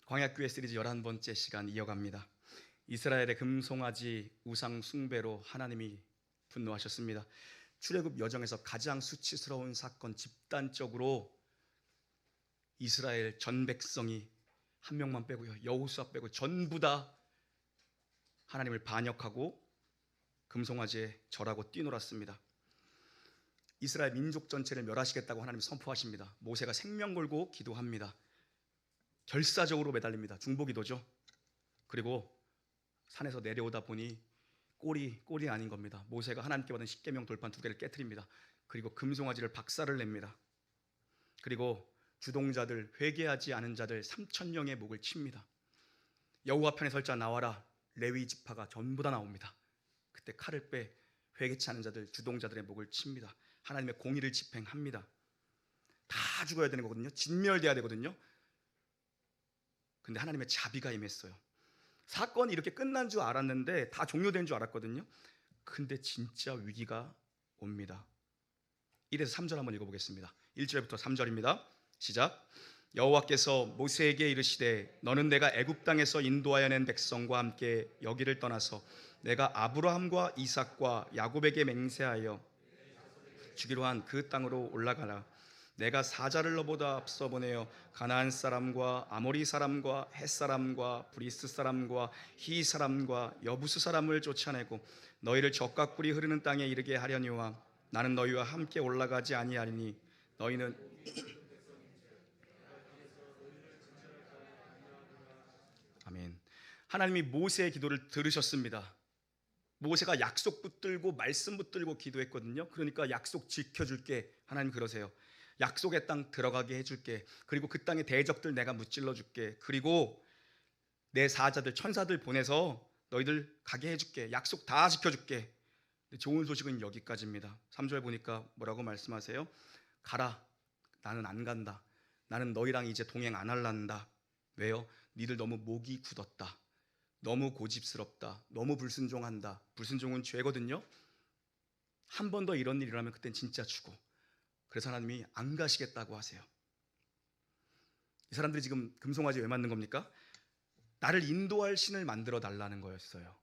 광야교회 시리즈 11번째 시간 이어갑니다. 이스라엘의 금송아지 우상 숭배로 하나님이 분노하셨습니다. 출애굽 여정에서 가장 수치스러운 사건, 집단적으로 이스라엘 전 백성이 한 명만 빼고요, 여호수아 빼고 전부 다 하나님을 반역하고 금송아지에 절하고 뛰놀았습니다. 이스라엘 민족 전체를 멸하시겠다고 하나님이 선포하십니다. 모세가 생명 걸고 기도합니다. 결사적으로 매달립니다. 중보기도죠. 그리고 산에서 내려오다 보니 꼴이 아닌 겁니다. 모세가 하나님께 받은 십계명 돌판 2개를 깨트립니다. 그리고 금송아지를 박살을 냅니다. 그리고 주동자들, 회개하지 않은 자들 3,000명의 목을 칩니다. 여호와 편에 설 자 나와라. 레위 지파가 전부 다 나옵니다. 그때 칼을 빼 회개치 않은 자들, 주동자들의 목을 칩니다. 하나님의 공의를 집행합니다. 다 죽어야 되는 거거든요. 진멸돼야 되거든요. 근데 하나님의 자비가 임했어요. 사건이 이렇게 끝난 줄 알았는데, 다 종료된 줄 알았거든요. 근데 진짜 위기가 옵니다. 1에서 3절 한번 읽어보겠습니다. 1절부터 3절입니다. 시작. 여호와께서 모세에게 이르시되 너는 내가 애굽 땅에서 인도하여 낸 백성과 함께 여기를 떠나서 내가 아브라함과 이삭과 야곱에게 맹세하여 주기로 한 그 땅으로 올라가라. 내가 사자를 너보다 앞서 보내어 가나안 사람과 아모리 사람과 헷 사람과 브리스 사람과 히 사람과 여부스 사람을 쫓아내고 너희를 젖과 꿀이 흐르는 땅에 이르게 하려니와 나는 너희와 함께 올라가지 아니하리니 너희는 아멘. 하나님이 모세의 기도를 들으셨습니다. 모세가 약속 붙들고 말씀 붙들고 기도했거든요. 그러니까 약속 지켜줄게. 하나님 그러세요. 약속의 땅 들어가게 해줄게. 그리고 그 땅의 대적들 내가 무찔러 줄게. 그리고 내 사자들, 천사들 보내서 너희들 가게 해줄게. 약속 다 지켜줄게. 좋은 소식은 여기까지입니다. 3절 보니까 뭐라고 말씀하세요? 가라. 나는 안 간다. 나는 너희랑 이제 동행 안 할란다. 왜요? 니들 너무 목이 굳었다. 너무 고집스럽다. 너무 불순종한다. 불순종은 죄거든요. 한 번 더 이런 일이 일어나면 그땐 진짜 죽어. 그래서 하나님이 안 가시겠다고 하세요. 이 사람들이 지금 금송아지 왜 만든 겁니까? 나를 인도할 신을 만들어 달라는 거였어요.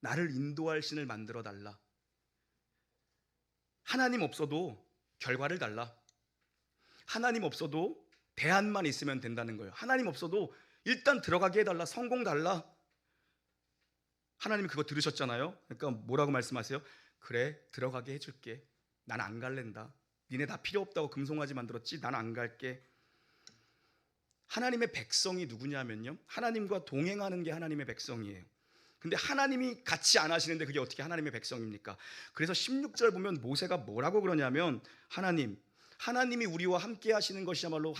나를 인도할 신을 만들어 달라. 하나님 없어도 결과를 달라. 하나님 없어도 대안만 있으면 된다는 거예요. 하나님 없어도 일단 들어가게 해달라. 성공 달라. 하나님이 그거 들으셨잖아요. 그러니까 뭐라고 말씀하세요? 그래, 들어가게 해줄게. 난 안 갈랜다. 니네 다 필요 없다고 금송아지 만들었지? 난 안 갈게. 하나님의 백성이 누구냐면요, 하나님과 동행하는 게 하나님의 백성이에요. 근데 하나님이 같이 안 하시는데 그게 어떻게 하나님의 백성입니까? 그래서 16절 보면 모세가 뭐라고 그러냐면, 하나님이 우리와 함께 하시는 것이야말로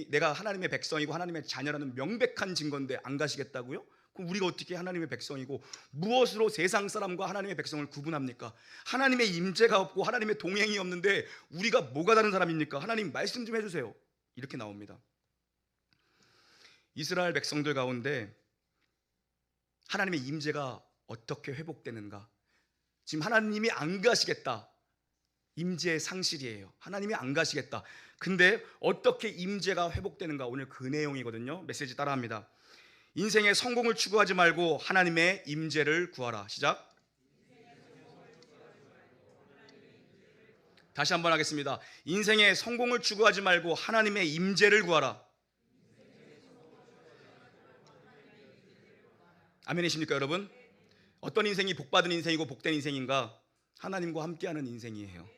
내가 하나님의 백성이고 하나님의 자녀라는 명백한 증거인데 안 가시겠다고요? 그럼 우리가 어떻게 하나님의 백성이고 무엇으로 세상 사람과 하나님의 백성을 구분합니까? 하나님의 임재가 없고 하나님의 동행이 없는데 우리가 뭐가 다른 사람입니까? 하나님 말씀 좀 해주세요. 이렇게 나옵니다. 이스라엘 백성들 가운데 하나님의 임재가 어떻게 회복되는가? 지금 하나님이 안 가시겠다. 임재의 상실이에요. 하나님이 안 가시겠다. 근데 어떻게 임재가 회복되는가? 오늘 그 내용이거든요. 메시지 따라합니다. 인생의 성공을 추구하지 말고 하나님의 임재를 구하라. 시작. 다시 한번 하겠습니다. 인생의 성공을 추구하지 말고 하나님의 임재를 구하라. 아멘이십니까 여러분? 어떤 인생이 복받은 인생이고 복된 인생인가? 하나님과 함께하는 인생이에요.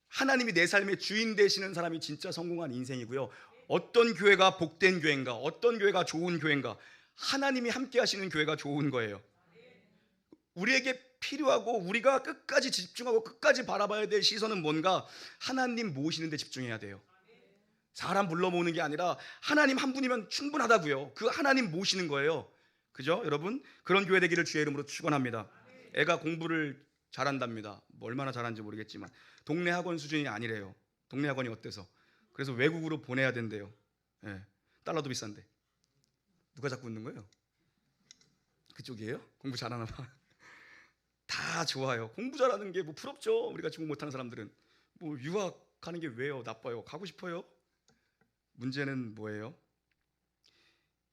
하나님이 내 삶의 주인 되시는 사람이 진짜 성공한 인생이고요. 어떤 교회가 복된 교회인가? 어떤 교회가 좋은 교회인가? 하나님이 함께 하시는 교회가 좋은 거예요. 우리에게 필요하고 우리가 끝까지 집중하고 끝까지 바라봐야 될 시선은 뭔가? 하나님 모시는 데 집중해야 돼요. 사람 불러 모으는 게 아니라 하나님 한 분이면 충분하다고요. 그 하나님 모시는 거예요. 그죠 여러분? 그런 교회 되기를 주의 이름으로 축원합니다. 애가 공부를 잘한답니다. 뭐 얼마나 잘하는지 모르겠지만 동네 학원 수준이 아니래요. 동네 학원이 어때서? 그래서 외국으로 보내야 된대요. 예, 달러도 비싼데. 누가 자꾸 웃는 거예요? 그쪽이에요? 공부 잘하나 봐. 다 좋아요. 공부 잘하는 게 뭐 부럽죠. 우리가 공부 못하는 사람들은. 뭐 유학하는 게 왜요? 나빠요? 가고 싶어요? 문제는 뭐예요?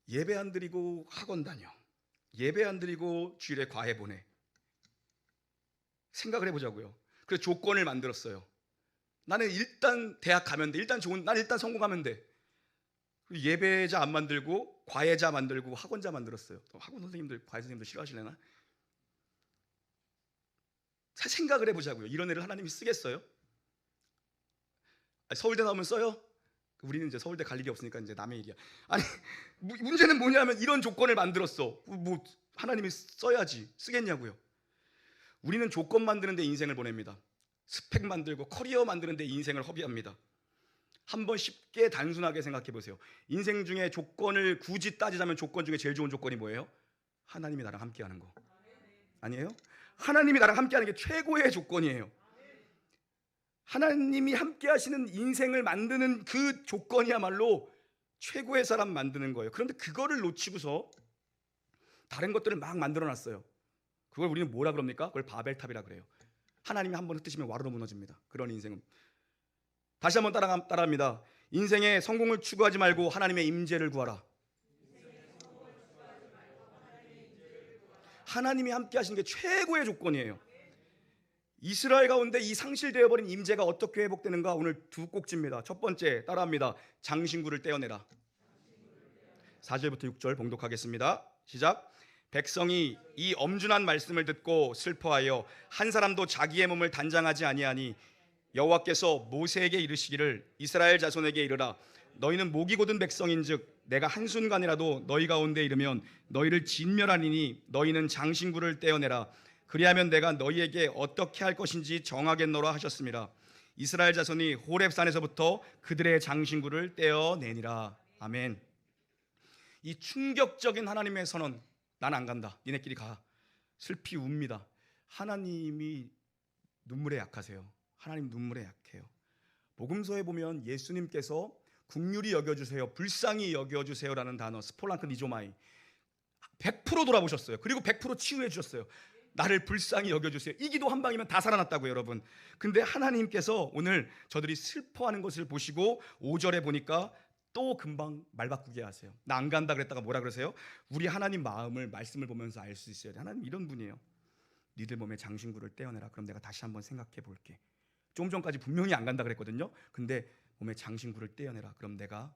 예배 안 드리고 학원 다녀. 예배 안 드리고 주일에 과외 보내. 생각을 해보자고요. 그래서 조건을 만들었어요. 나는 일단 대학 가면 돼. 난 일단 성공하면 돼. 예배자 안 만들고 과외자 만들고 학원자 만들었어요. 학원 선생님들, 과외 선생님들 싫어하시려나? 생각을 해보자고요. 이런 애를 하나님이 쓰겠어요? 서울대 나오면 써요? 우리는 이제 서울대 갈 일이 없으니까 이제 남의 일이야. 아니, 문제는 뭐냐면 이런 조건을 만들었어. 뭐 하나님이 써야지. 쓰겠냐고요. 우리는 조건 만드는 데 인생을 보냅니다. 스펙 만들고 커리어 만드는 데 인생을 허비합니다. 한번 쉽게 단순하게 생각해 보세요. 인생 중에 조건을 굳이 따지자면 조건 중에 제일 좋은 조건이 뭐예요? 하나님이 나랑 함께 하는 거. 아니에요? 하나님이 나랑 함께 하는 게 최고의 조건이에요. 하나님이 함께 하시는 인생을 만드는 그 조건이야말로 최고의 사람 만드는 거예요. 그런데 그거를 놓치고서 다른 것들을 막 만들어 놨어요. 그걸 우리는 뭐라 그럽니까? 그걸 바벨탑이라 그래요. 하나님이 한번 흩으시면 와르르 무너집니다. 그런 인생은. 다시 한번 따라합니다. 인생의 성공을 추구하지 말고 하나님의 임재를 구하라. 하나님이 함께 하시는 게 최고의 조건이에요. 이스라엘 가운데 이 상실되어 버린 임재가 어떻게 회복되는가? 오늘 두 꼭지입니다. 첫 번째, 따라합니다. 장신구를 떼어내라. 4절부터 6절 봉독하겠습니다. 시작. 백성이 이 엄준한 말씀을 듣고 슬퍼하여 한 사람도 자기의 몸을 단장하지 아니하니 여호와께서 모세에게 이르시기를 이스라엘 자손에게 이르라. 너희는 목이 곧은 백성인즉 내가 한순간이라도 너희 가운데 이르면 너희를 진멸하리니 너희는 장신구를 떼어내라. 그리하면 내가 너희에게 어떻게 할 것인지 정하겠노라 하셨습니다. 이스라엘 자손이 호렙산에서부터 그들의 장신구를 떼어내니라. 아멘. 이 충격적인 하나님의 선언, 난 안 간다. 니네끼리 가. 슬피 웁니다. 하나님이 눈물에 약하세요. 하나님 눈물에 약해요. 복음서에 보면 예수님께서 긍휼히 여겨주세요, 불쌍히 여겨주세요라는 단어, 스폴란크 니조마이, 100% 돌아보셨어요. 그리고 100% 치유해 주셨어요. 나를 불쌍히 여겨주세요. 이 기도 한 방이면 다 살아났다고요, 여러분. 근데 하나님께서 오늘 저들이 슬퍼하는 것을 보시고 5절에 보니까 또 금방 말 바꾸게 하세요. 나 안 간다 그랬다가 뭐라 그러세요? 우리 하나님 마음을, 말씀을 보면서 알 수 있어야 돼. 하나님 이런 분이에요. 니들 몸에 장신구를 떼어내라. 그럼 내가 다시 한번 생각해 볼게. 좀 전까지 분명히 안 간다 그랬거든요. 근데 몸에 장신구를 떼어내라. 그럼 내가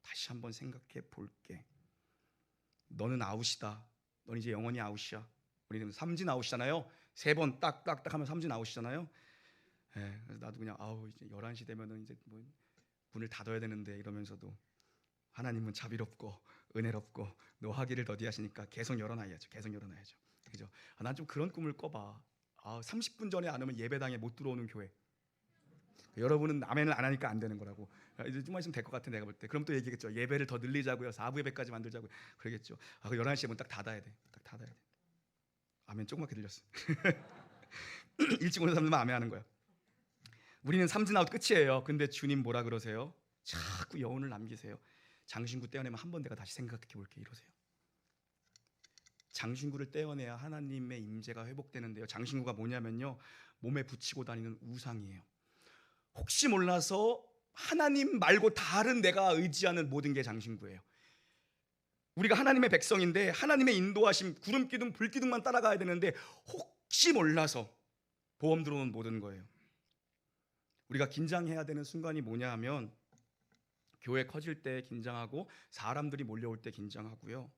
다시 한번 생각해 볼게. 너는 아웃이다. 넌 이제 영원히 아웃이야. 우리는 삼진 아웃이잖아요. 3번 딱딱딱 하면 삼진 아웃이잖아요. 예, 그래서 나도 그냥 이제 11시 되면은 이제 뭐 문을 닫아야 되는데 이러면서도 하나님은 자비롭고 은혜롭고 노하기를 더디하시니까 계속 열어놔야죠. 계속 열어놔야죠. 그죠? 난 좀 그런 꿈을 꿔봐. 30분 전에 안 오면 예배당에 못 들어오는 교회. 여러분은 아멘을 안 하니까 안 되는 거라고. 이제 좀만 있으면 될 것 같아, 내가 볼 때. 그럼 또 얘기겠죠. 예배를 더 늘리자고요. 4부 예배까지 만들자고요. 그러겠죠. 그 11시에 문 딱 닫아야 돼. 딱 닫아야 돼. 아멘 조그맣게 들렸어. 일찍 오는 사람들만 아멘 하는 거야. 우리는 삼진 아웃 끝이에요. 근데 주님 뭐라 그러세요? 자꾸 여운을 남기세요. 장신구 떼어내면 한 번 내가 다시 생각해 볼게 이러세요. 장신구를 떼어내야 하나님의 임재가 회복되는데요. 장신구가 뭐냐면요, 몸에 붙이고 다니는 우상이에요. 혹시 몰라서 하나님 말고 다른 내가 의지하는 모든 게 장신구예요. 우리가 하나님의 백성인데 하나님의 인도하심, 구름 기둥, 불 기둥만 따라가야 되는데 혹시 몰라서 보험 들어오는 모든 거예요. 우리가 긴장해야 되는 순간이 뭐냐 하면 교회 커질 때 긴장하고 사람들이 몰려올 때 긴장하고요.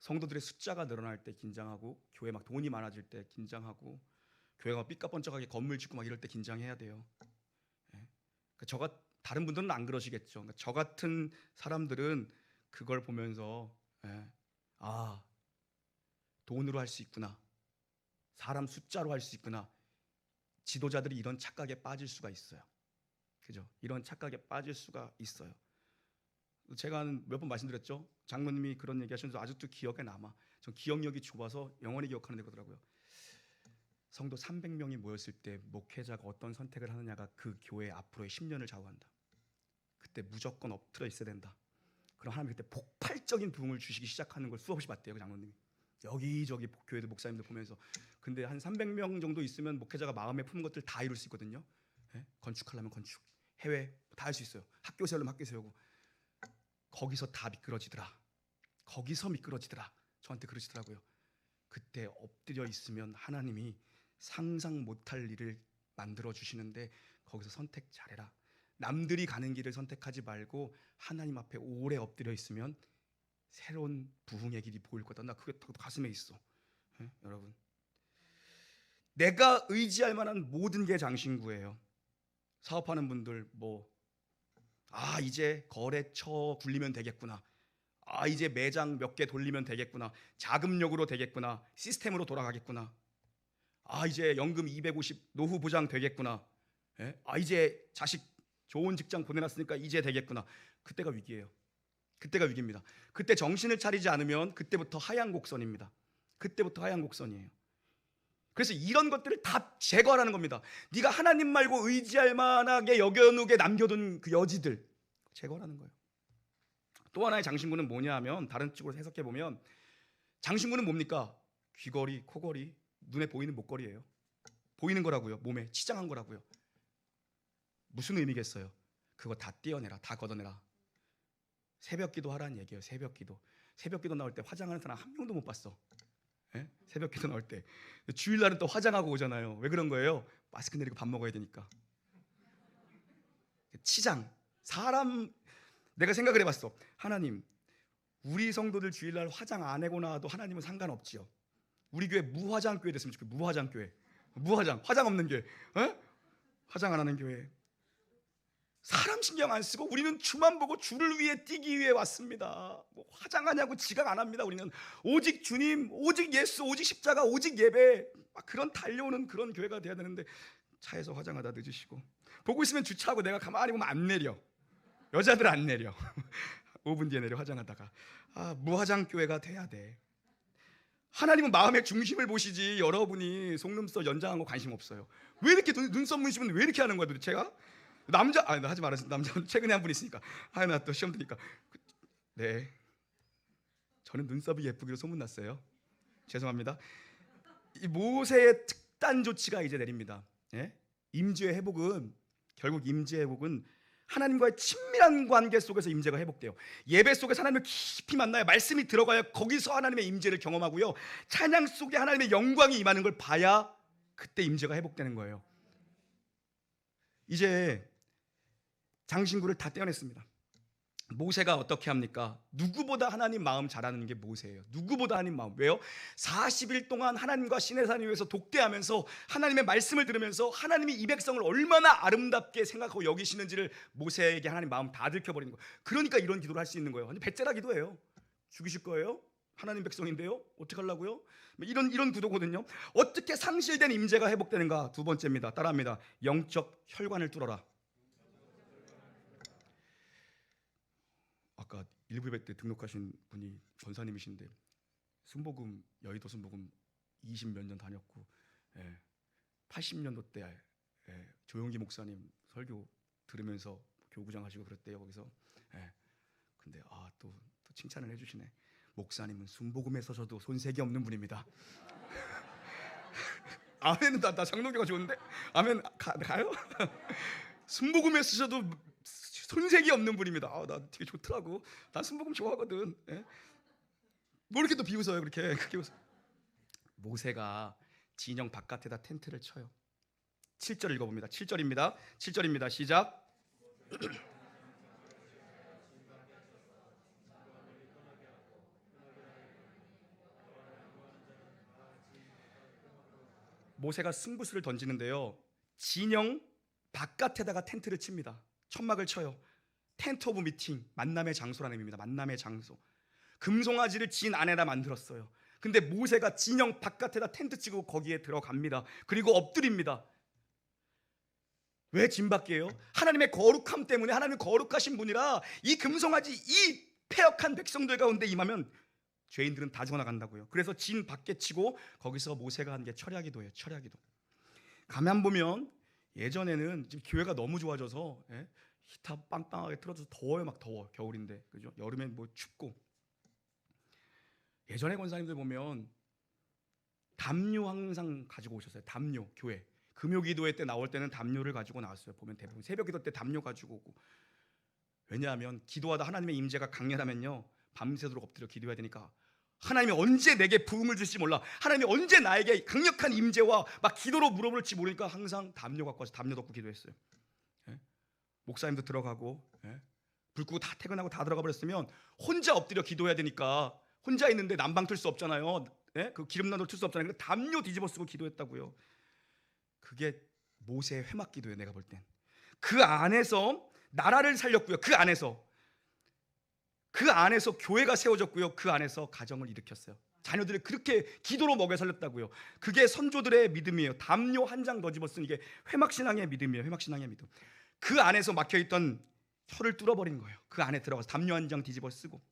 성도들의 숫자가 늘어날 때 긴장하고 교회 막 돈이 많아질 때 긴장하고 교회가 삐까뻔쩍하게 건물 짓고 막 이럴 때 긴장해야 돼요. 다른 분들은 안 그러시겠죠. 저 같은 사람들은 그걸 보면서 돈으로 할 수 있구나, 사람 숫자로 할 수 있구나. 지도자들이 이런 착각에 빠질 수가 있어요. 그죠? 이런 착각에 빠질 수가 있어요. 제가 몇 번 말씀드렸죠. 장로님이 그런 얘기 하시면서 아직도 기억에 남아. 전 기억력이 좁아서 영원히 기억하는 거더라고요. 성도 300명이 모였을 때 목회자가 어떤 선택을 하느냐가 그 교회 앞으로의 10년을 좌우한다. 그때 무조건 엎드려 있어야 된다. 그럼 하나님이 그때 폭발적인 부흥을 주시기 시작하는 걸 수없이 봤대요, 그 장로님이. 여기저기 교회들 목사님들 보면서. 근데 한 300명 정도 있으면 목회자가 마음에 품은 것들 다 이룰 수 있거든요. 건축하려면 건축, 해외 다 할 수 있어요. 학교 세우려면 학교 세우고. 거기서 다 미끄러지더라. 거기서 미끄러지더라. 저한테 그러시더라고요. 그때 엎드려 있으면 하나님이 상상 못할 일을 만들어 주시는데 거기서 선택 잘해라. 남들이 가는 길을 선택하지 말고 하나님 앞에 오래 엎드려 있으면 새로운 부흥의 길이 보일 거다. 나 그게 가슴에 있어. 예? 여러분, 내가 의지할 만한 모든 게 장신구예요. 사업하는 분들 이제 거래처 굴리면 되겠구나. 이제 매장 몇 개 돌리면 되겠구나. 자금력으로 되겠구나. 시스템으로 돌아가겠구나. 이제 연금 250 노후 보장 되겠구나. 예? 이제 자식 좋은 직장 보내놨으니까 이제 되겠구나. 그때가 위기예요. 그때가 위기입니다. 그때 정신을 차리지 않으면 그때부터 하얀 곡선입니다. 그때부터 하얀 곡선이에요. 그래서 이런 것들을 다 제거하라는 겁니다. 네가 하나님 말고 의지할 만하게 여겨놓게 남겨둔 그 여지들 제거하라는 거예요. 또 하나의 장신구는 뭐냐 하면, 다른 쪽으로 해석해 보면 장신구는 뭡니까? 귀걸이, 코걸이, 눈에 보이는 목걸이에요. 보이는 거라고요. 몸에 치장한 거라고요. 무슨 의미겠어요? 그거 다 떼어내라. 다 걷어내라. 새벽기도 하라는 얘기예요. 새벽기도 나올 때 화장하는 사람 한 명도 못 봤어. 예? 새벽기도 나올 때. 주일날은 또 화장하고 오잖아요. 왜 그런 거예요? 마스크 내리고 밥 먹어야 되니까. 치장. 내가 생각을 해봤어. 하나님, 우리 성도들 주일날 화장 안 하고 나와도 하나님은 상관없지요. 우리 교회 무화장 교회 됐으면 좋겠어요. 무화장 교회. 화장 없는 교회. 화장 안 하는 교회. 사람 신경 안 쓰고 우리는 주만 보고 주를 위해 뛰기 위해 왔습니다. 화장하냐고 지각 안 합니다. 우리는 오직 주님, 오직 예수, 오직 십자가, 오직 예배, 그런 달려오는 그런 교회가 돼야 되는데, 차에서 화장하다 늦으시고 보고 있으면 주차하고 내가 가만히 보면 안 내려. 여자들 안 내려. 5분 뒤에 내려 화장하다가. 무화장 교회가 돼야 돼. 하나님은 마음의 중심을 보시지 여러분이 속눈썹 연장한 거 관심 없어요. 왜 이렇게 눈썹 문신은 왜 이렇게 하는 거야 도대체가? 나 하지 말았어. 남자 최근에 한 분 있으니까. 나 또 시험 드니까. 네, 저는 눈썹이 예쁘기로 소문났어요. 죄송합니다. 이 모세의 특단 조치가 이제 내립니다. 예? 결국 임재의 회복은 하나님과의 친밀한 관계 속에서 임재가 회복돼요. 예배 속에서 하나님을 깊이 만나야, 말씀이 들어가야 거기서 하나님의 임재를 경험하고요. 찬양 속에 하나님의 영광이 임하는 걸 봐야 그때 임재가 회복되는 거예요. 이제 장신구를 다 떼어냈습니다. 모세가 어떻게 합니까? 누구보다 하나님 마음 잘 아는 게 모세예요. 누구보다 하나님 마음. 왜요? 40일 동안 하나님과 시내산 위에서 독대하면서 하나님의 말씀을 들으면서 하나님이 이 백성을 얼마나 아름답게 생각하고 여기시는지를 모세에게 하나님 마음 다 들켜버리는 거예요. 그러니까 이런 기도를 할 수 있는 거예요. 완전 배째라 기도예요. 죽이실 거예요? 하나님 백성인데요? 어떻게 하려고요? 이런 구도거든요. 어떻게 상실된 임재가 회복되는가? 두 번째입니다. 따라합니다. 영적 혈관을 뚫어라. 아까 일부 예배 때 등록하신 분이 전사님이신데, 순복음, 여의도 순복음 20몇 년 다녔고, 80년도 때 조용기 목사님 설교 들으면서 교구장 하시고 그랬대요. 거기서. 근데 또 칭찬을 해주시네. 목사님은 순복음에 서셔도 손색이 없는 분입니다. 아멘은 나 장로교가 좋은데? 아멘 가요? 순복음에 쓰셔도 손색이 없는 분입니다. 나 되게 좋더라고. 난 순복음 좋아하거든. 뭐 이렇게 또 비웃어요. 그렇게 모세가 진영 바깥에다 텐트를 쳐요. 7절 읽어봅니다. 7절입니다. 시작. 모세가 승부수를 던지는데요, 진영 바깥에다가 텐트를 칩니다. 천막을 쳐요. 텐트 오브 미팅, 만남의 장소라는 의미입니다. 만남의 장소. 금송아지를 진 안에다 만들었어요. 근데 모세가 진영 바깥에다 텐트 치고 거기에 들어갑니다. 그리고 엎드립니다. 왜 진 밖이에요? 하나님의 거룩함 때문에. 하나님이 거룩하신 분이라 이 금송아지, 이 패역한 백성들 가운데 임하면 죄인들은 다 죽어나간다고요. 그래서 진 밖에 치고 거기서 모세가 한 게 철야기도예요. 철야기도. 가만 보면 예전에는 지금 교회가 너무 좋아져서 히터 빵빵하게 틀어줘서 더워요. 막 더워. 겨울인데, 그죠? 여름엔 뭐 춥고. 예전에 권사님들 보면 담요 항상 가지고 오셨어요. 담요. 교회 금요기도회 때 나올 때는 담요를 가지고 나왔어요. 보면 대부분 새벽기도 때 담요 가지고 오고. 왜냐하면 기도하다 하나님의 임재가 강렬하면요, 밤새도록 엎드려 기도해야 되니까 하나님이 언제 내게 부흥을 주실지 몰라. 하나님이 언제 나에게 강력한 임재와 막 기도로 물어볼지 모르니까 항상 담요 갖고 와서 담요 덮고 기도했어요. 예? 목사님도 들어가고 불 끄고 다 퇴근하고 다 들어가 버렸으면 혼자 엎드려 기도해야 되니까 혼자 있는데 난방 틀 수 없잖아요. 그 기름난로 틀 수 없잖아요. 그래서 담요 뒤집어 쓰고 기도했다고요. 그게 모세의 회막 기도예요. 내가 볼 땐. 그 안에서 나라를 살렸고요. 그 안에서 교회가 세워졌고요. 그 안에서 가정을 일으켰어요. 자녀들을 그렇게 기도로 먹여 살렸다고요. 그게 선조들의 믿음이에요. 담요 한 장 더 집어쓴 이게 회막신앙의 믿음이에요. 회막신앙의 믿음. 그 안에서 막혀있던 혀를 뚫어버린 거예요. 그 안에 들어가서 담요 한 장 뒤집어 쓰고.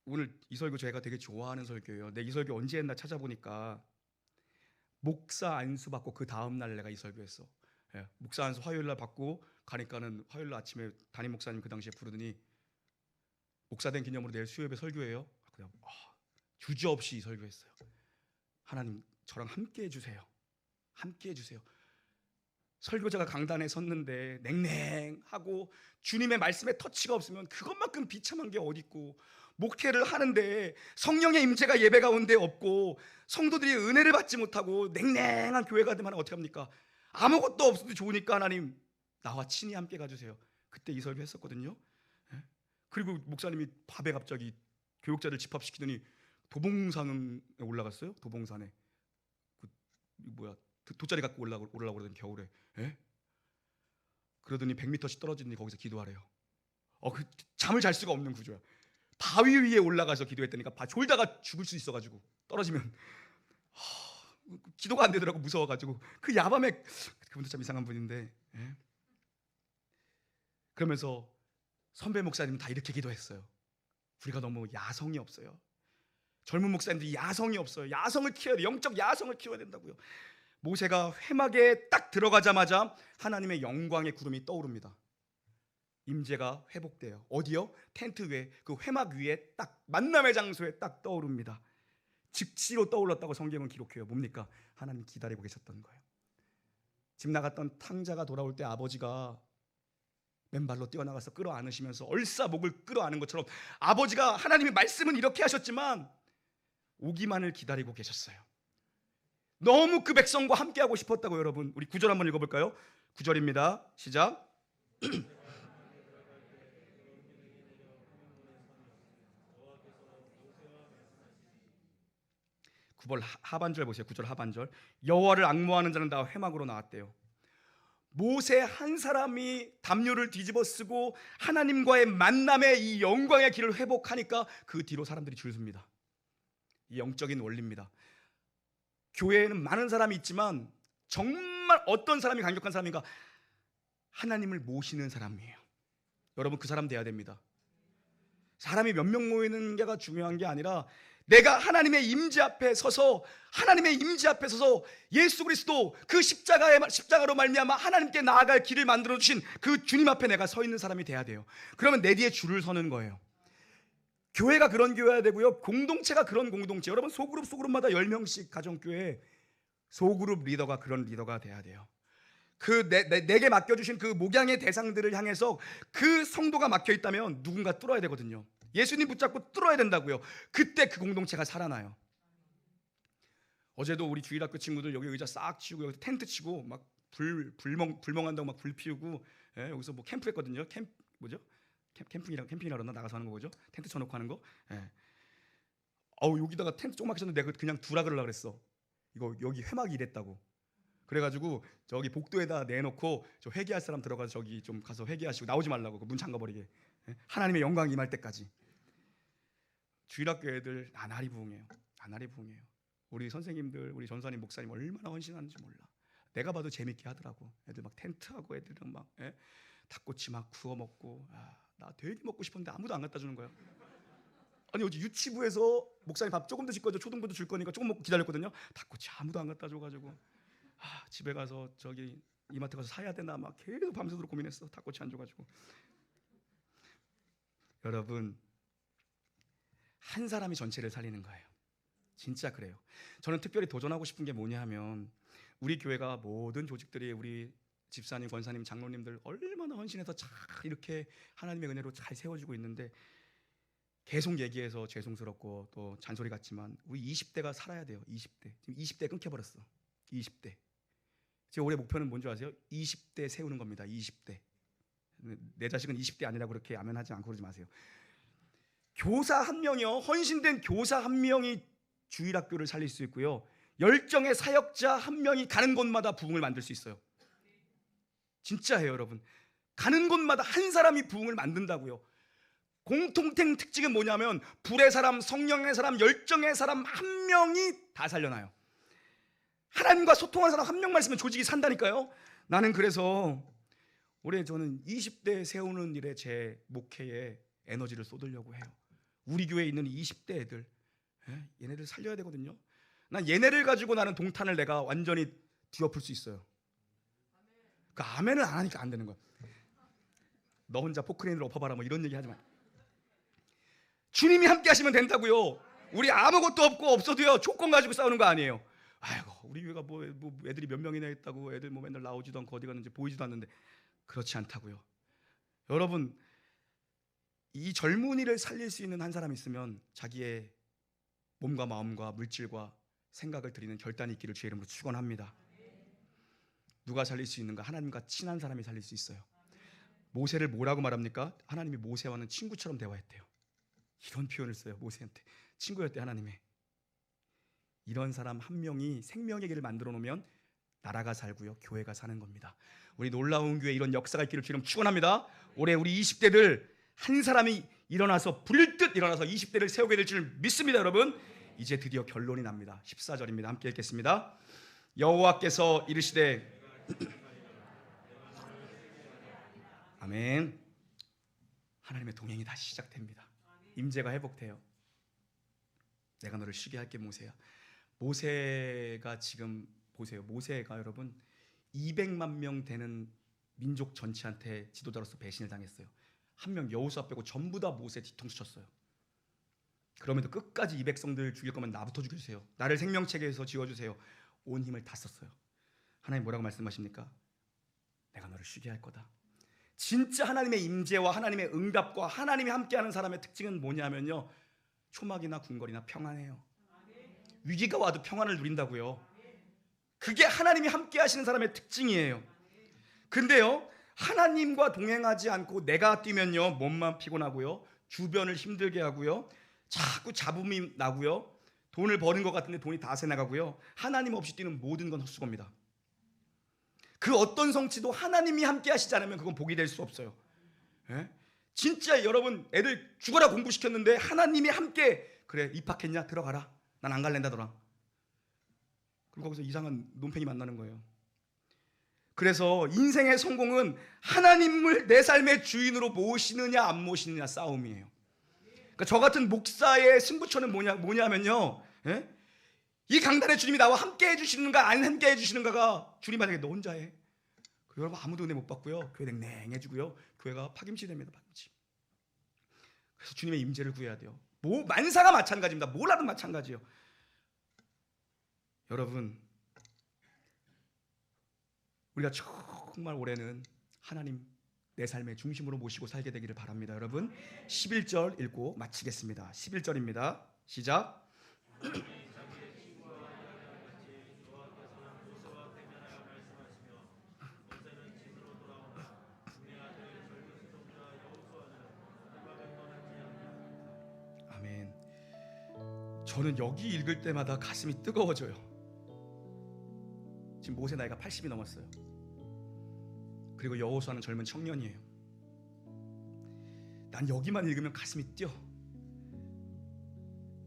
오늘 이 설교 제가 되게 좋아하는 설교예요. 내 이 설교 언제 했나 찾아보니까 목사 안수 받고 그 다음날 내가 이 설교했어. 목사 안수 화요일날 받고 가니까는 화요일 아침에 담임 목사님 그 당시에 부르더니 목사된 기념으로 내일 수요일에 설교해요. 그냥 주저없이 이 설교했어요. 하나님 저랑 함께 해주세요. 함께 해주세요. 설교자가 강단에 섰는데 냉랭하고 주님의 말씀에 터치가 없으면 그것만큼 비참한 게 어디 있고, 목회를 하는데 성령의 임재가 예배 가운데 없고 성도들이 은혜를 받지 못하고 냉랭한 교회가 되면 어떻게 합니까? 아무것도 없어도 좋으니까 하나님 나와 친히 함께 가주세요. 그때 이 설교 했었거든요. 그리고 목사님이 밤에 갑자기 교육자를 집합시키더니 도봉산에 올라갔어요. 도봉산에 돗자리 갖고 올라가고 그러더니 겨울에 그러더니 100m씩 떨어지더니 거기서 기도하래요. 그 잠을 잘 수가 없는 구조야. 바위 위에 올라가서 기도했다니까. 졸다가 죽을 수 있어가지고 떨어지면 기도가 안 되더라고. 무서워가지고. 그 야밤에 그분도 참 이상한 분인데 그러면서 선배 목사님은 다 이렇게 기도했어요. 우리가 너무 야성이 없어요. 젊은 목사님들이 야성이 없어요. 야성을 키워야 돼. 영적 야성을 키워야 된다고요. 모세가 회막에 딱 들어가자마자 하나님의 영광의 구름이 떠오릅니다. 임재가 회복돼요. 어디요? 텐트 위에, 그 회막 위에 딱 만남의 장소에 딱 떠오릅니다. 즉시로 떠올랐다고 성경은 기록해요. 뭡니까? 하나님 기다리고 계셨던 거예요. 집 나갔던 탕자가 돌아올 때 아버지가 맨발로 뛰어나가서 끌어안으시면서 얼싸 목을 끌어안은 것처럼 아버지가 하나님의 말씀은 이렇게 하셨지만 오기만을 기다리고 계셨어요. 너무 그 백성과 함께하고 싶었다고. 여러분, 우리 9절 한번 읽어볼까요? 9절입니다. 시작. 9절 하반절 보세요. 9절 하반절. 여호와를 앙모하는 자는 다 회막으로 나왔대요. 모세 한 사람이 담요를 뒤집어 쓰고 하나님과의 만남의 이 영광의 길을 회복하니까 그 뒤로 사람들이 줄 섭니다. 이 영적인 원리입니다. 교회에는 많은 사람이 있지만 정말 어떤 사람이 강력한 사람인가? 하나님을 모시는 사람이에요. 여러분, 그 사람 돼야 됩니다. 사람이 몇 명 모이는 게가 중요한 게 아니라 내가 하나님의 임재 앞에 서서 예수 그리스도 그 십자가로 말미암아 하나님께 나아갈 길을 만들어 주신 그 주님 앞에 내가 서 있는 사람이 돼야 돼요. 그러면 내 뒤에 줄을 서는 거예요. 교회가 그런 교회야 되고요. 공동체가 그런 공동체. 여러분, 소그룹마다 10명씩 가정교회 소그룹 리더가 그런 리더가 돼야 돼요. 내게 맡겨주신 그 목양의 대상들을 향해서 그 성도가 막혀있다면 누군가 뚫어야 되거든요. 예수님 붙잡고 뚫어야 된다고요. 그때 그 공동체가 살아나요. 어제도 우리 주일학교 친구들 여기 의자 싹 치우고 여기 텐트 치고 막 불멍한다고 막 불 피우고 여기서 뭐 캠프했거든요. 캠핑이라 그러나 나가서 하는 거죠. 텐트 쳐놓고 하는 거. 여기다가 텐트 조그맣게 쳤는데 내가 그냥 두라 그러려고 그랬어. 이거 여기 회막이 이랬다고. 그래가지고 저기 복도에다 내놓고 저 회개할 사람 들어가서 저기 좀 가서 회개하시고 나오지 말라고 문 잠가버리게. 하나님의 영광 임할 때까지. 주일학교 애들 나날이 부흥해요. 우리 선생님들, 우리 전사님, 목사님 얼마나 헌신하는지 몰라. 내가 봐도 재밌게 하더라고. 애들 막 텐트하고 애들은 막 닭꼬치 막 구워 먹고. 나 되게 먹고 싶었는데 아무도 안 갖다 주는 거야. 아니 어제 유치부에서 목사님 밥 조금 더 줄 거죠. 초등부도 줄 거니까 조금 먹고 기다렸거든요. 닭꼬치 아무도 안 갖다 줘가지고 집에 가서 저기 이마트 가서 사야 되나 막 계속 밤새도록 고민했어. 닭꼬치 안 줘가지고. 여러분, 한 사람이 전체를 살리는 거예요. 진짜 그래요. 저는 특별히 도전하고 싶은 게 뭐냐 하면 우리 교회가 모든 조직들이 우리 집사님, 권사님, 장로님들 얼마나 헌신해서 잘 이렇게 하나님의 은혜로 잘 세워지고 있는데 계속 얘기해서 죄송스럽고 또 잔소리 같지만 우리 20대가 살아야 돼요. 20대. 지금 20대 끊겨버렸어. 20대. 제 올해 목표는 뭔지 아세요? 20대 세우는 겁니다. 20대. 내 자식은 20대 아니라고 그렇게 아멘하지 않고 그러지 마세요. 교사 한 명이요, 헌신된 교사 한 명이 주일학교를 살릴 수 있고요, 열정의 사역자 한 명이 가는 곳마다 부흥을 만들 수 있어요. 진짜예요, 여러분. 가는 곳마다 한 사람이 부흥을 만든다고요. 공통된 특징은 뭐냐면 불의 사람, 성령의 사람, 열정의 사람 한 명이 다 살려놔요. 하나님과 소통한 사람 한 명만 있으면 조직이 산다니까요. 나는 그래서 올해 저는 20대 세우는 일에 제 목회에 에너지를 쏟으려고 해요. 우리 교회에 있는 20대 애들, 얘네들 살려야 되거든요. 난 얘네를 가지고 나는 동탄을 내가 완전히 뒤엎을 수 있어요. 그 아멘을 안 하니까 안 되는 거야. 너 혼자 포크레인으로 엎어봐라 뭐 이런 얘기 하지 마. 주님이 함께 하시면 된다고요. 우리 아무것도 없고 없어도요 조건 가지고 싸우는 거 아니에요. 아이고 우리 교회가 뭐 애들이 몇 명이나 있다고 애들 뭐 맨날 나오지도 않고 어디 갔는지 보이지도 않는데, 그렇지 않다고요. 여러분, 이 젊은이를 살릴 수 있는 한 사람 있으면 자기의 몸과 마음과 물질과 생각을 드리는 결단이 있기를 주의 이름으로 축원합니다. 누가 살릴 수 있는가? 하나님과 친한 사람이 살릴 수 있어요. 모세를 뭐라고 말합니까? 하나님이 모세와는 친구처럼 대화했대요. 이런 표현을 써요. 모세한테 친구였대 하나님의. 이런 사람 한 명이 생명의 길을 만들어 놓으면 나라가 살고요, 교회가 사는 겁니다. 우리 놀라운 교회 이런 역사가 있기를 주님 축원합니다. 올해 우리 20대들 한 사람이 일어나서 불듯 일어나서 20대를 세우게 될 줄 믿습니다. 여러분, 이제 드디어 결론이 납니다. 14절입니다. 함께 읽겠습니다. 여호와께서 이르시되 아멘. 하나님의 동행이 다시 시작됩니다. 임재가 회복돼요. 내가 너를 쉬게 할게 모세야. 모세가 지금 보세요. 모세가 여러분 200만 명 되는 민족 전체한테 지도자로서 배신을 당했어요. 한 명 여호수아 빼고 전부 다 모세 뒤통수 쳤어요. 그럼에도 끝까지 이 백성들 죽일 거면 나부터 죽여주세요. 나를 생명책에서 지워주세요. 온 힘을 다 썼어요. 하나님 뭐라고 말씀하십니까? 내가 너를 쉬게 할 거다. 진짜 하나님의 임재와 하나님의 응답과 하나님이 함께하는 사람의 특징은 뭐냐면요, 초막이나 궁궐이나 평안해요. 위기가 와도 평안을 누린다고요. 그게 하나님이 함께하시는 사람의 특징이에요. 근데요, 하나님과 동행하지 않고 내가 뛰면요 몸만 피곤하고요, 주변을 힘들게 하고요, 자꾸 잡음이 나고요, 돈을 버는 것 같은데 돈이 다 새나가고요, 하나님 없이 뛰는 모든 건 헛수고입니다. 그 어떤 성취도 하나님이 함께 하시지 않으면 그건 복이 될 수 없어요. 예? 진짜 여러분 애들 죽어라 공부시켰는데 하나님이 함께, 그래 입학했냐? 들어가라. 난 안 갈랜다더라. 그리고 거기서 이상한 논팽이 만나는 거예요. 그래서 인생의 성공은 하나님을 내 삶의 주인으로 모시느냐 안 모시느냐 싸움이에요. 그러니까 저 같은 목사의 승부처는 뭐냐면요, 예? 이 강단에 주님이 나와 함께 해주시는가 안 함께 해주시는가가 주님 만약에 너 혼자 해, 여러분 아무도 은혜 못 받고요, 교회 냉랭해지고요, 교회가 파김치 됩니다. 파김치. 그래서 주님의 임재를 구해야 돼요. 만사가 마찬가지입니다. 뭘 하든 마찬가지예요. 여러분, 우리가 정말 올해는 하나님 내 삶의 중심으로 모시고 살게 되기를 바랍니다. 여러분 11절 읽고 마치겠습니다. 11절입니다. 시작. 아멘. 저는 여기 읽을 때마다 가슴이 뜨거워져요. 지금 모세 나이가 80이 넘었어요. 그리고 여호수아는 젊은 청년이에요. 난 여기만 읽으면 가슴이 뛰어.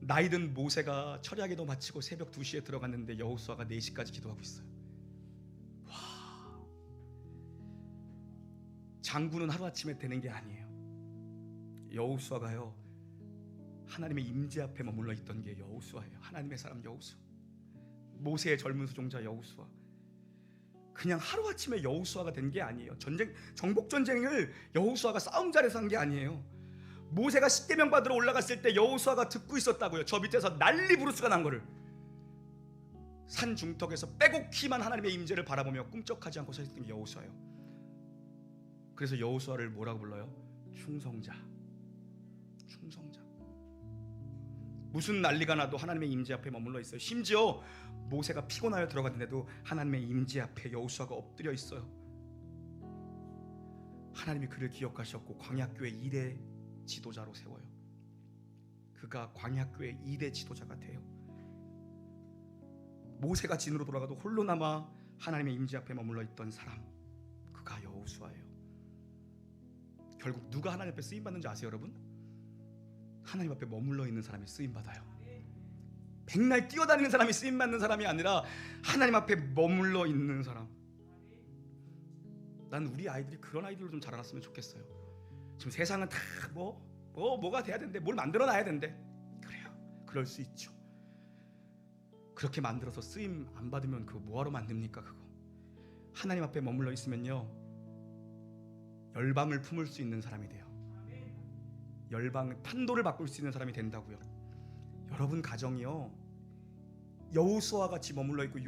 나이든 모세가 철야기도 마치고 새벽 2시에 들어갔는데 여호수아가 4시까지 기도하고 있어요. 와, 장군은 하루아침에 되는 게 아니에요. 여호수아가요, 하나님의 임재 앞에 머물러 있던 게 여호수아예요. 하나님의 사람 여호수아, 모세의 젊은 수종자 여호수아. 그냥 하루아침에 여호수아가 된 게 아니에요. 정복전쟁을 여호수아가 싸움자리에서 한 게 아니에요. 모세가 십계명 받으러 올라갔을 때 여호수아가 듣고 있었다고요. 저 밑에서 난리 부르스가 난 거를. 산 중턱에서 빼곡히만 하나님의 임재를 바라보며 꿈쩍하지 않고 서 있던 게 여호수아예요. 그래서 여호수아를 뭐라고 불러요? 충성자. 충성자. 무슨 난리가 나도 하나님의 임재 앞에 머물러 있어요. 심지어 모세가 피곤하여 들어갔는데도 하나님의 임재 앞에 여호수아가 엎드려 있어요. 하나님이 그를 기억하셨고 광야교회 2대 지도자로 세워요. 그가 광야교회 2대 지도자가 돼요. 모세가 진으로 돌아가도 홀로 남아 하나님의 임재 앞에 머물러 있던 사람, 그가 여호수아예요. 결국 누가 하나님 앞에 쓰임 받는지 아세요, 여러분? 하나님 앞에 머물러 있는 사람이 쓰임 받아요. 백날 뛰어다니는 사람이 쓰임 받는 사람이 아니라 하나님 앞에 머물러 있는 사람. 난 우리 아이들이 그런 아이들로 좀 자라났으면 좋겠어요. 지금 세상은 다 뭐가 돼야 된대, 뭘 만들어놔야 된대. 그래요, 그럴 수 있죠. 그렇게 만들어서 쓰임 안 받으면 그거 뭐하러 만듭니까? 그거 하나님 앞에 머물러 있으면요, 열방을 품을 수 있는 사람이 돼요. 열방 판도를 바꿀 수 있는 사람이 된다고요. 여러분 가정이요, 여호수아와 같이 머물러 있고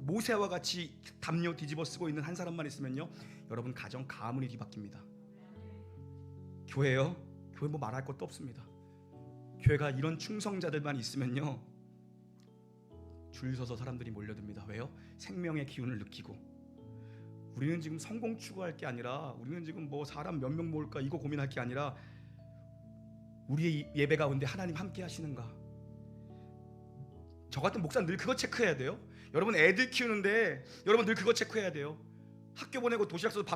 모세와 같이 담요 뒤집어 쓰고 있는 한 사람만 있으면요, 여러분 가정 가문이 뒤바뀝니다. 교회요, 교회 뭐 말할 것도 없습니다. 교회가 이런 충성자들만 있으면요, 줄 서서 사람들이 몰려듭니다. 왜요? 생명의 기운을 느끼고. 우리는 지금 성공 추구할 게 아니라, 우리는 지금 뭐 사람 몇 명 모을까 이거 고민할 게 아니라, 우리의 예배 가운데 하나님 함께 하시는가. 저 같은 목사는 늘 그거 체크해야 돼요. 여러분 애들 키우는데 여러분 늘 그거 체크해야 돼요. 학교 보내고 도시락 싸서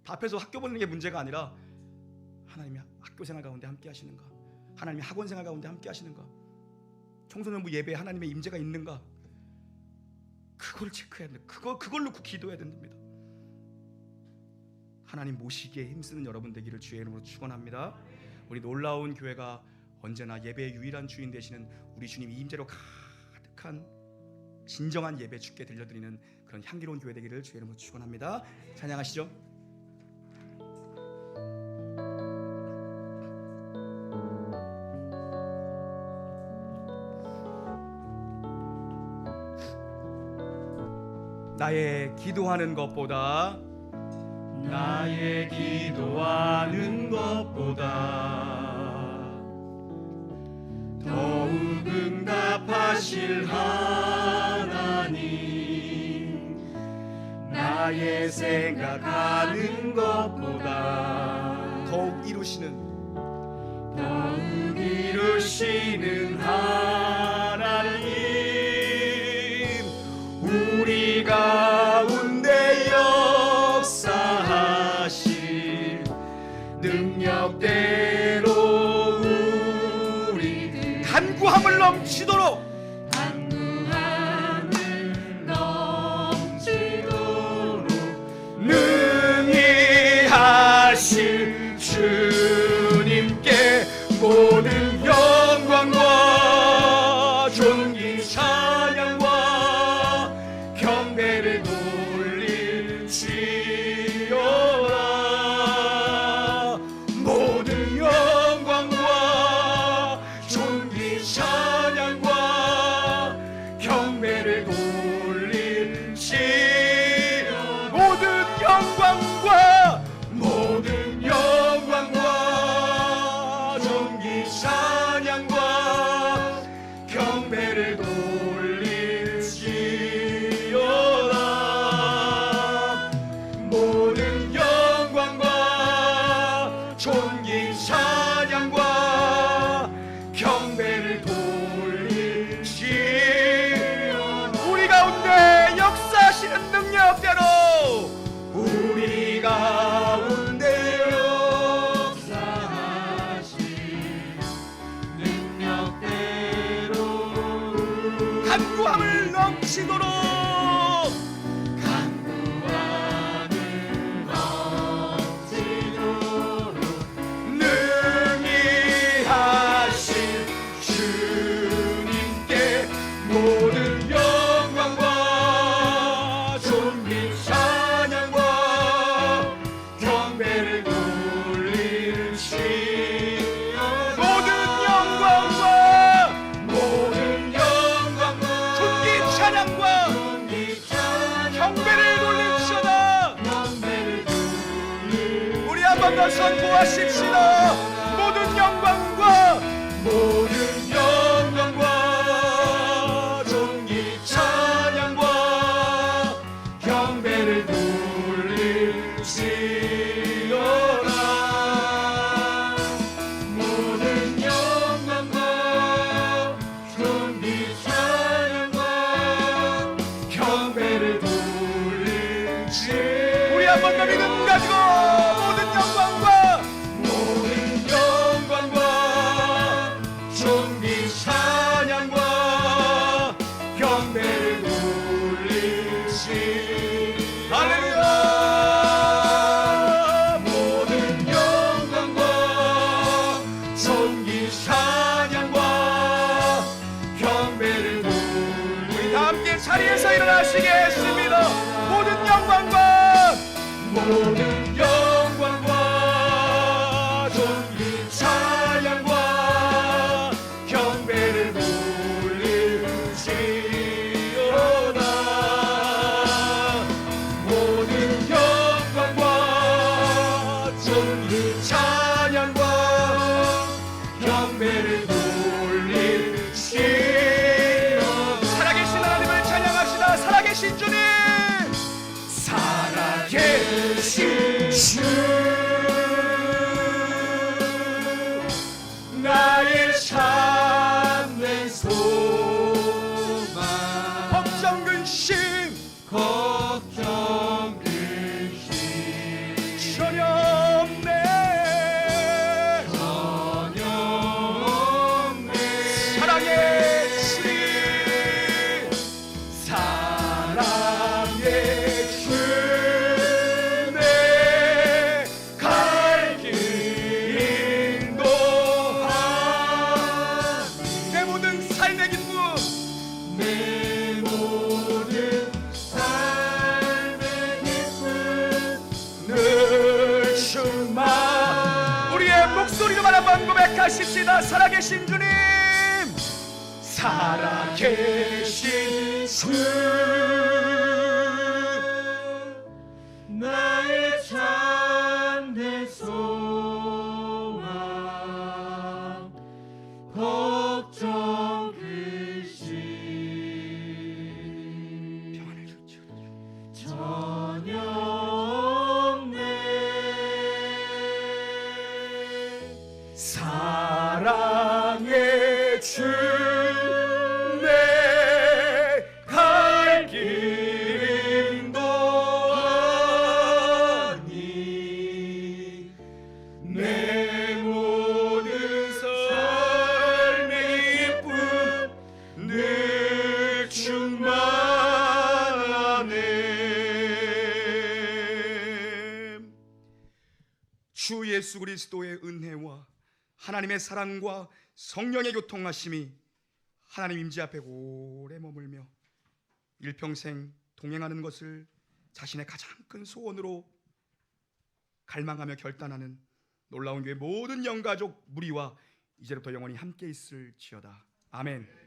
밥해서 학교 보내는 게 문제가 아니라, 하나님이 학교 생활 가운데 함께 하시는가, 하나님이 학원 생활 가운데 함께 하시는가, 청소년부 예배에 하나님의 임재가 있는가, 그걸 체크해야 돼. 그걸로 기도해야 된답니다. 하나님 모시기에 힘쓰는 여러분 되기를 주의 이름으로 축원합니다. 우리 놀라운 교회가 언제나 예배의 유일한 주인 되시는 우리 주님 임재로 가득한 진정한 예배 주께 들려드리는 그런 향기로운 교회 되기를 주의 이름으로 축원합니다. 찬양하시죠. 나의 기도하는 것보다, 나의 기도하는 것보다 더욱 응답하실 하나님, 나의 생각하는 것보다 더욱 이루시는 하나님, 우리 가운데 역사하실 능력대로 우리 간구함을 넘치도록 능히 하실 주님께 모든 영광과 존귀 찬양과 경배를 돌릴지어다. 모든 영광과 존귀 찬양과 경배를 돌릴지어다. 모든 영광과 존귀 찬양과 경배를 돌릴지어다. 모든 영광과 존귀 찬양과 경배를 돌릴지어다. 우리 가운데 역사하시는 능력대로, 우리 가운데 역사하신 능력대로 간구함을 넘치도록 능히 하신 주님께 모든 영광과 존귀 찬양과 경배를 돌릴지어다. 모든 영광과 존귀 찬양과 경배를 돌릴지어다. 우리 한 번 더 선포하십시다. 모든 영광과 모든 영광과 존귀 찬양과 경배를 돌릴지어다. 모든 영광과 존귀 찬양과 경배를 돌릴지어다. 살아계신 하나님을 찬양합시다. 살아계신 주님, 살아계신 주, 나의 참된 소망, 걱정 근심 걱정 근심 전혀 없네. 전혀 없네. 사랑의 주님, 사랑의 주, 내 갈 길 인도하니. 내 모든 삶의 기쁨, 내 모든 삶의 기쁨 늘 충만. 우리의 목소리로만 한번 고백하십시다. 살아계신 주님, 살아계신 주, 나의 참된 소망, 걱정 근심 평안을 주시옵소서. 전혀 없네. 사랑의 주, 내 갈 길 인도하니. 내 모든 삶의 기쁨 늘 충만하네. 주 예수 그리스도의 은혜와 하나님의 사랑과 성령의 교통하심이 하나님 임재 앞에 오래 머물며 일평생 동행하는 것을 자신의 가장 큰 소원으로 갈망하며 결단하는 놀라운 교회 모든 영가족 무리와 이제부터 영원히 함께 있을지어다. 아멘.